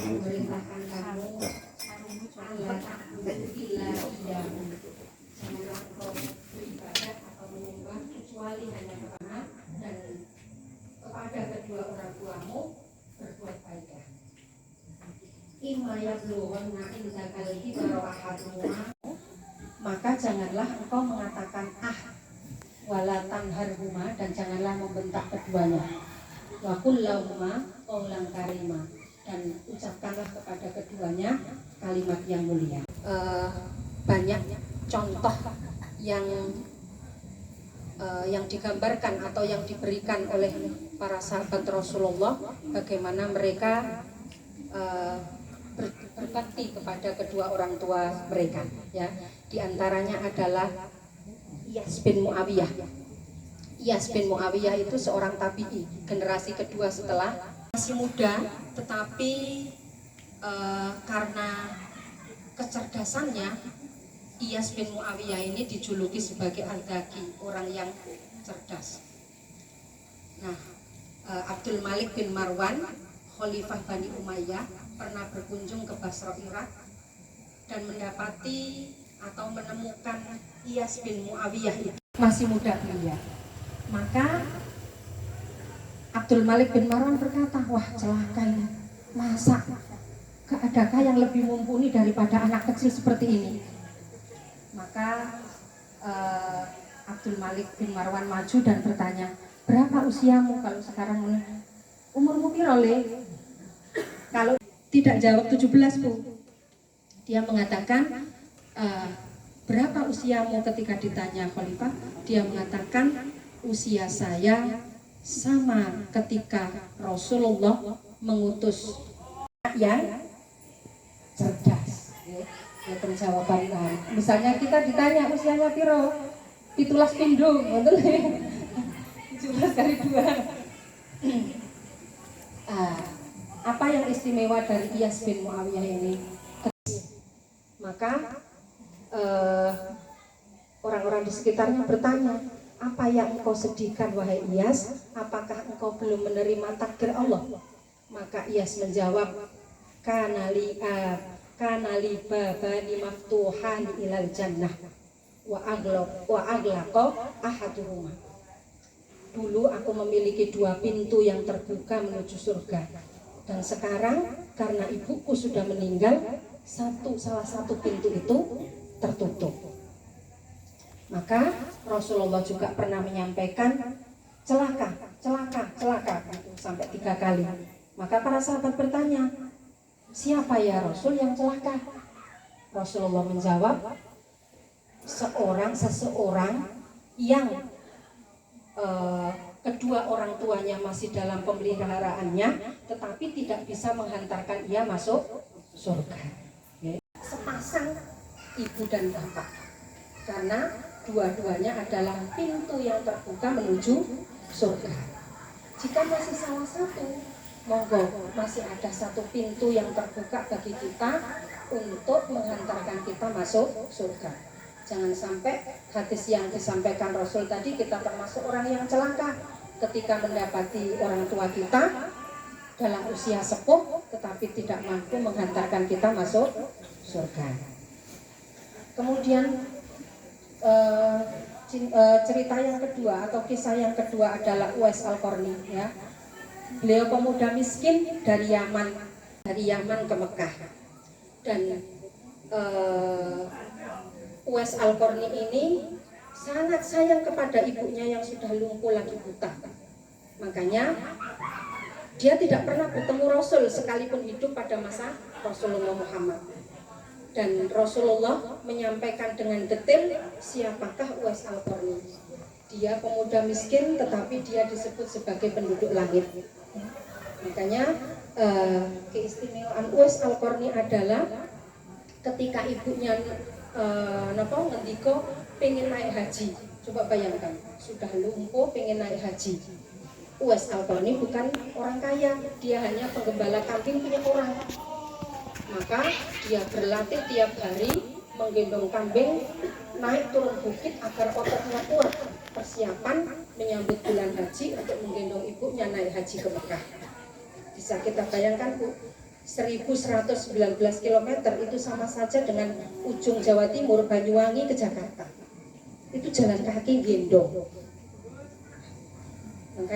memerintahkan kamu Allah janganlah kau beribadah atau menyembah kecuali hanya kepada dan kepada kedua orang tuamu berbuat baiklah. Imma yablughanna indakal kibara ahaduhuma, maka janganlah engkau mengatakan wala tanharhuma, dan janganlah membentak keduanya. Wa qul lahuma qawlan karima, dan ucapkanlah kepada keduanya kalimat yang mulia. Banyak contoh yang digambarkan atau yang diberikan oleh para sahabat Rasulullah bagaimana mereka berbakti kepada kedua orang tua mereka, ya. Di antaranya adalah Iyas bin Muawiyah. Iyas bin Muawiyah itu seorang tabi'i, generasi kedua setelah, masih muda, tetapi karena kecerdasannya, Iyas bin Muawiyah ini dijuluki sebagai Al-Dhaki, orang yang cerdas. Nah, Abdul Malik bin Marwan, Khalifah Bani Umayyah, pernah berkunjung ke Basra, Irak, dan mendapati atau menemukan Iyas bin Muawiyah itu masih muda belia. Maka Abdul Malik bin Marwan berkata, wah celaka ini, masa gak adakah yang lebih mumpuni daripada anak kecil seperti ini? Maka Abdul Malik bin Marwan maju dan bertanya, berapa usiamu kalau sekarang ini? Umurmu piro le? Kalau tidak jawab 17 Bu, dia mengatakan berapa usiamu ketika ditanya Khalifah? Dia mengatakan usia saya sama ketika Rasulullah mengutus yang cerdas. Ya terjawaban kan. Misalnya kita ditanya usianya piro? 17 pindung, betul ya? 17 kali 2. Apa yang istimewa dari Iyas bin Muawiyah ini? Maka orang-orang di sekitarnya bertanya, apa yang engkau sedihkan wahai Iyas? Apakah engkau belum menerima takdir Allah? Maka Iyas menjawab, kanali babani maftuhan ilal jannah wa aglaqa ahaduhuma. Dulu aku memiliki 2 pintu yang terbuka menuju surga, dan sekarang karena ibuku sudah meninggal, salah satu pintu itu tertutup. Maka Rasulullah juga pernah menyampaikan celaka gitu, sampai 3 kali. Maka para sahabat bertanya, siapa ya Rasul yang celaka? Rasulullah menjawab, seseorang yang kedua orang tuanya masih dalam pemeliharaannya, tetapi tidak bisa menghantarkan ia masuk surga. Sepasang ibu dan bapak, karena dua-duanya adalah pintu yang terbuka menuju surga. Jika masih salah satu, monggo, masih ada satu pintu yang terbuka bagi kita untuk menghantarkan kita masuk surga. Jangan sampai hadis yang disampaikan Rasul tadi, kita termasuk orang yang celaka ketika mendapati orang tua kita dalam usia sepuh tetapi tidak mampu menghantarkan kita masuk surga. Kemudian cerita yang kedua atau kisah yang kedua adalah Uwais Al-Qarni, ya. Beliau pemuda miskin dari Yaman ke Mekah, dan Uwais Al-Qarni ini sangat sayang kepada ibunya yang sudah lumpuh lagi buta. Makanya dia tidak pernah bertemu Rasul sekalipun hidup pada masa Rasulullah Muhammad. Dan Rasulullah menyampaikan dengan detail siapakah Uwais Al-Qarni. Dia pemuda miskin tetapi dia disebut sebagai penduduk langit. Makanya keistimewaan Uwais Al-Qarni adalah ketika ibunya ngendiko pengen naik haji. Coba bayangkan, sudah lumpuh pengen naik haji. Uwais Al-Qarni bukan orang kaya, dia hanya penggembala kambing punya orang. Maka dia berlatih tiap hari menggendong kambing naik turun bukit agar ototnya kuat, persiapan menyambut bulan haji untuk menggendong ibunya naik haji ke Mekah. Bisa kita bayangkan Bu, 1119 km itu sama saja dengan ujung Jawa Timur, Banyuwangi ke Jakarta. Itu jalan kaki gendong. Makanya